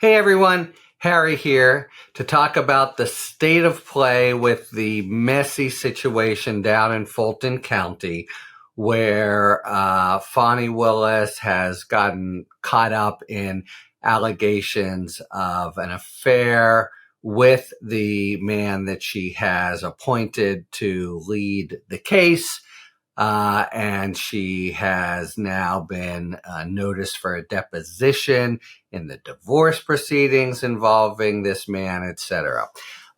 Hey everyone, Harry here to talk about the state of play with the messy situation down in Fulton County where Fani Willis has gotten caught up in allegations of an affair with the man that she has appointed to lead the case. And she has now been noticed for a deposition in the divorce proceedings involving this man, etc.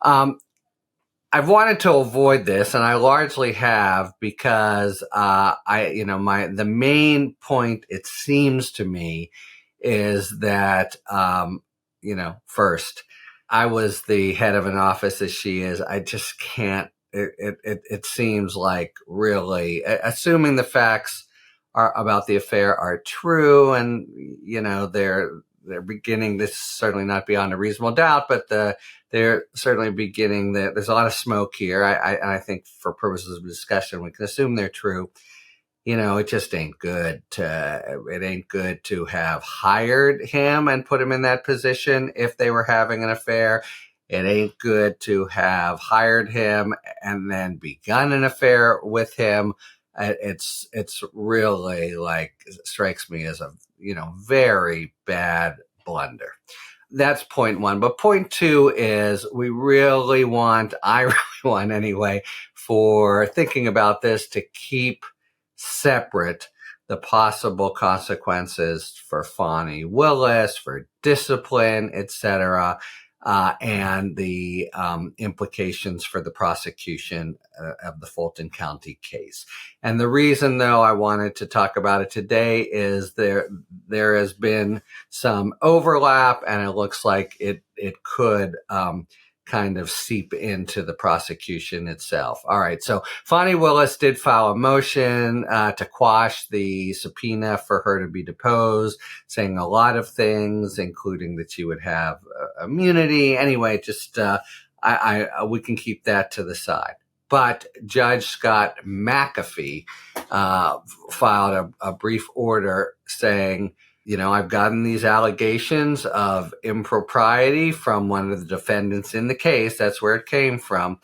I've wanted to avoid this, and I largely have because the main point, it seems to me, is that first, I was the head of an office as she is. I just can't. It seems like, really, assuming the facts are about the affair are true, and they're beginning, this is certainly not beyond a reasonable doubt, but they're certainly beginning there's a lot of smoke here. I think for purposes of discussion, we can assume they're true. It just ain't good to have hired him and put him in that position if they were having an affair. It ain't good to have hired him and then begun an affair with him. It's really, strikes me as a, very bad blunder. That's point one. But point two is I really want anyway, for thinking about this, to keep separate the possible consequences for Fani Willis, for discipline, etc., and the implications for the prosecution of the Fulton County case. And the reason, though, I wanted to talk about it today is there has been some overlap, and it looks like it could kind of seep into the prosecution itself. All right, so Fani Willis did file a motion to quash the subpoena for her to be deposed, saying a lot of things, including that she would have immunity. Anyway, just we can keep that to the side. But Judge Scott McAfee filed a brief order saying, I've gotten these allegations of impropriety from one of the defendants in the case. That's where it came from.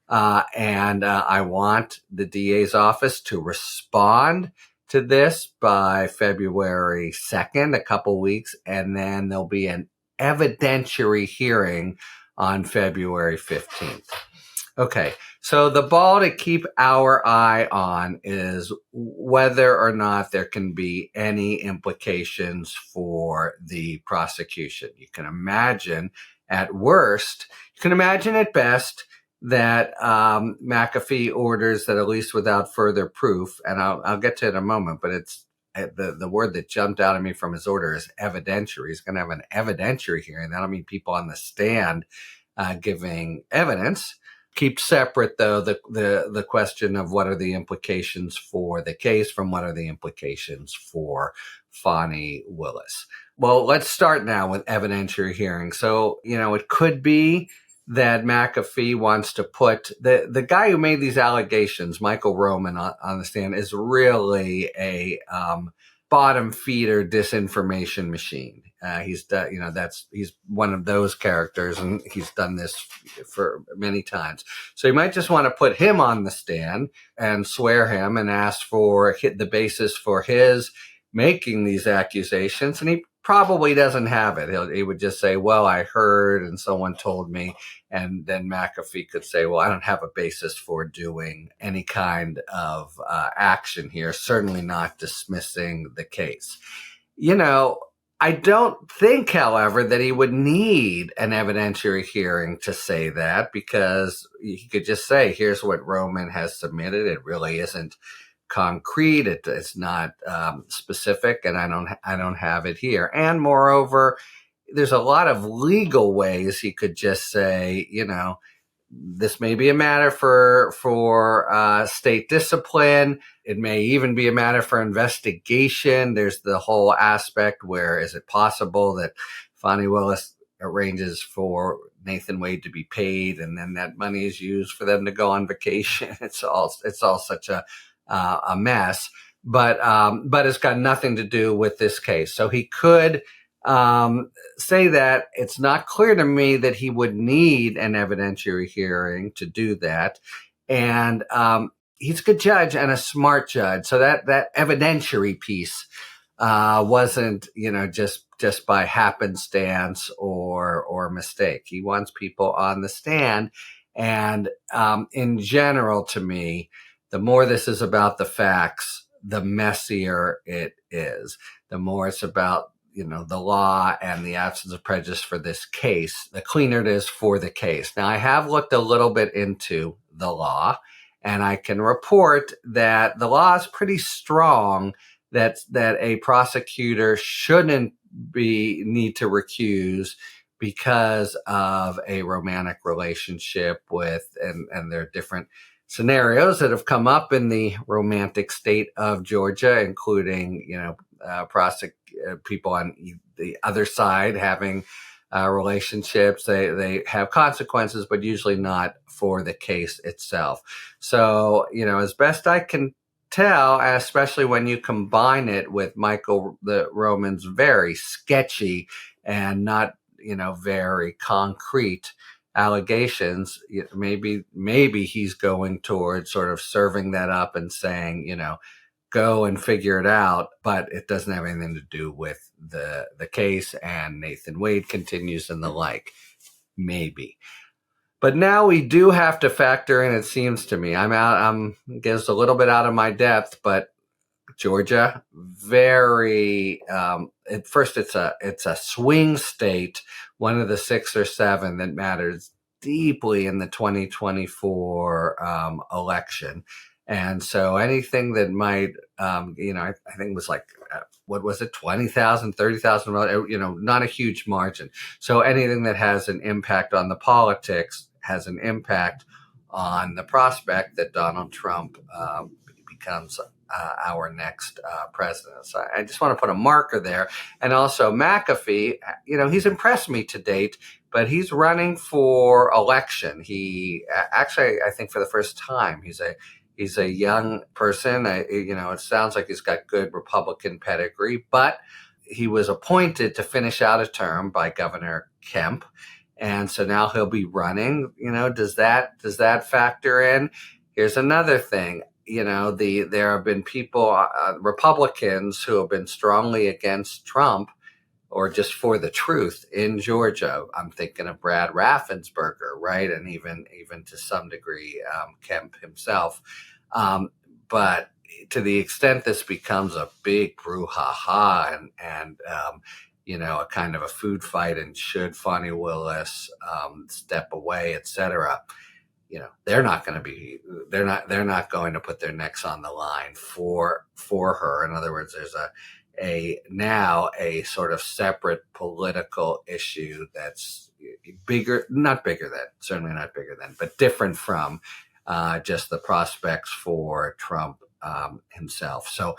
And I want the DA's office to respond to this by February 2nd, a couple weeks, and then there'll be an evidentiary hearing on February 15th. Okay, so the ball to keep our eye on is whether or not there can be any implications for the prosecution. You can imagine at worst, you can imagine at best that McAfee orders that, at least without further proof, and I'll get to it in a moment, but it's the word that jumped out at me from his order is evidentiary. He's going to have an evidentiary hearing. That'll mean people on the stand giving evidence. Keep separate, though, the question of what are the implications for the case from what are the implications for Fani Willis. Well, let's start now with evidentiary hearing. So, it could be that McAfee wants to put the guy who made these allegations, Michael Roman, on the stand, is really a bottom feeder disinformation machine. He's one of those characters, and he's done this for many times. So you might just want to put him on the stand and swear him and ask for the basis for his making these accusations. And he probably doesn't have it. He would just say, well, I heard and someone told me. And then McAfee could say, well, I don't have a basis for doing any kind of action here, certainly not dismissing the case. I don't think, however, that he would need an evidentiary hearing to say that, because he could just say, here's what Roman has submitted. It really isn't concrete. It's not specific, and I don't have it here. And moreover, there's a lot of legal ways he could just say, this may be a matter for state discipline. It may even be a matter for investigation. There's the whole aspect where is it possible that Fani Willis arranges for Nathan Wade to be paid, and then that money is used for them to go on vacation. It's all such a mess. But it's got nothing to do with this case. So he could say that it's not clear to me that he would need an evidentiary hearing to do that. And he's a good judge and a smart judge. So that evidentiary piece wasn't, just by happenstance or mistake. He wants people on the stand. And in general, to me, the more this is about the facts, the messier it is. The more it's about, the law and the absence of prejudice for this case, the cleaner it is for the case. Now, I have looked a little bit into the law, and I can report that the law is pretty strong that a prosecutor shouldn't need to recuse because of a romantic relationship with, and there are different scenarios that have come up in the romantic state of Georgia, including, people on the other side having relationships. They have consequences, but usually not for the case itself. So, as best I can tell, especially when you combine it with Michael the Roman's very sketchy and not, very concrete allegations, maybe he's going towards sort of serving that up and saying, go and figure it out, but it doesn't have anything to do with the case, and Nathan Wade continues and the like. Maybe. But now we do have to factor in, it seems to me, I'm guess a little bit out of my depth, but Georgia, very, at first it's a swing state, one of the 6 or 7 that matters deeply in the 2024 election. And so anything that might, I think it was like, what was it, 20,000, 30,000, not a huge margin. So anything that has an impact on the politics has an impact on the prospect that Donald Trump becomes our next president. So I just want to put a marker there. And also McAfee, he's impressed me to date, but he's running for election. He actually, I think for the first time, he's a young person. It sounds like he's got good Republican pedigree, but he was appointed to finish out a term by Governor Kemp. And so now he'll be running. Does that factor in? Here's another thing. There have been people, Republicans, who have been strongly against Trump or just for the truth in Georgia. I'm thinking of Brad Raffensperger, right? And even to some degree, Kemp himself. But to the extent this becomes a big brouhaha and a kind of a food fight, and should Fani Willis step away, et cetera, they're not going to put their necks on the line for her. In other words, there's now a sort of separate political issue that's certainly not bigger than, but different from just the prospects for Trump himself. So,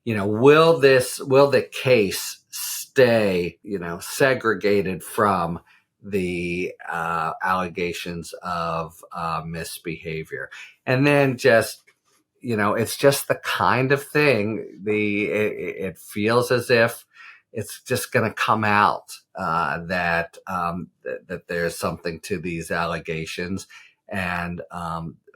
will the case stay, segregated from the allegations of misbehavior? And then just, it's just the kind of thing, it feels as if it's just going to come out that there's something to these allegations. And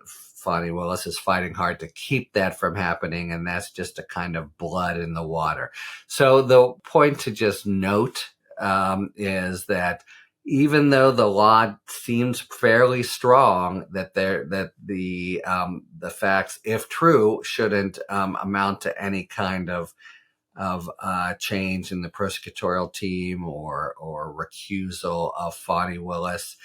Fani Willis is fighting hard to keep that from happening, and that's just a kind of blood in the water. So the point to just note is that even though the law seems fairly strong, that the facts, if true, shouldn't amount to any kind of change in the prosecutorial team or recusal of Fani Willis,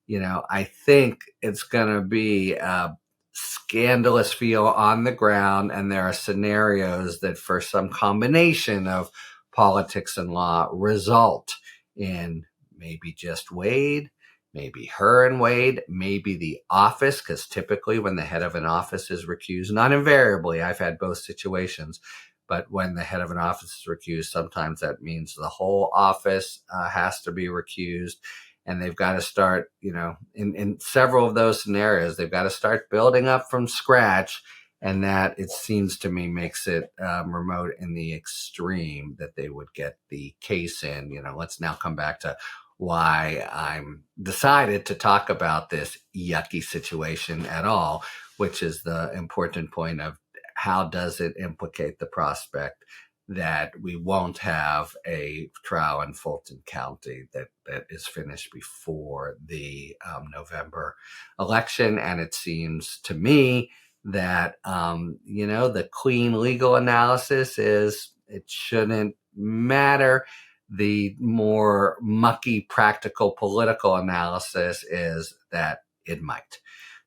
I think it's going to be a scandalous feel on the ground, and there are scenarios that, for some combination of politics and law, result in maybe just Wade, maybe her and Wade, maybe the office, because typically when the head of an office is recused, not invariably, I've had both situations, but when the head of an office is recused, sometimes that means the whole office has to be recused. And they've got to start, in several of those scenarios, they've got to start building up from scratch And that, it seems to me, makes it remote in the extreme that they would get the case in. Let's now come back to why I'm decided to talk about this yucky situation at all, which is the important point of how does it implicate the prospect that we won't have a trial in Fulton County that is finished before the November election. And it seems to me that, the clean legal analysis is it shouldn't matter. The more mucky practical political analysis is that it might.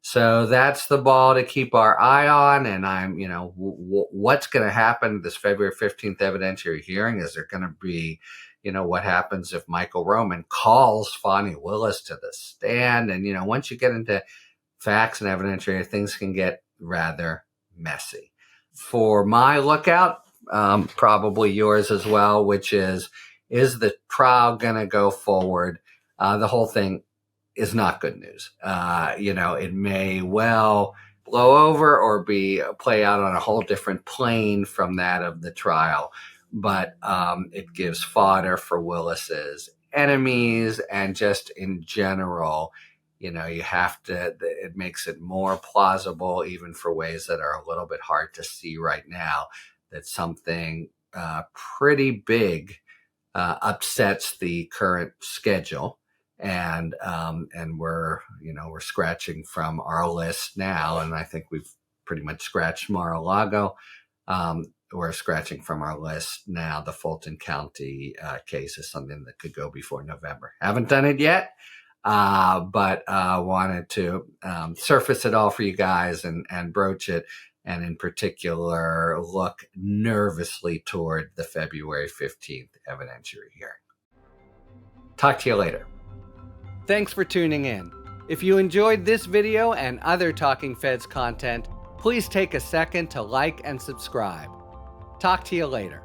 So that's the ball to keep our eye on. And I'm, what's going to happen this February 15th evidentiary hearing? Is there going to be, what happens if Michael Roman calls Fani Willis to the stand? And, once you get into facts and evidentiary, things can get rather messy. For my lookout, probably yours as well, which is the trial going to go forward? The whole thing is not good news. It may well blow over or play out on a whole different plane from that of the trial. But it gives fodder for Willis's enemies, and just in general, it makes it more plausible, even for ways that are a little bit hard to see right now, that something pretty big upsets the current schedule. And we're scratching from our list now, and I think we've pretty much scratched Mar-a-Lago. We're scratching from our list now. The Fulton County case is something that could go before November. Haven't done it yet, but wanted to surface it all for you guys and broach it, and in particular look nervously toward the February 15th evidentiary hearing. Talk to you later. Thanks for tuning in. If you enjoyed this video and other Talking Feds content, please take a second to like and subscribe. Talk to you later.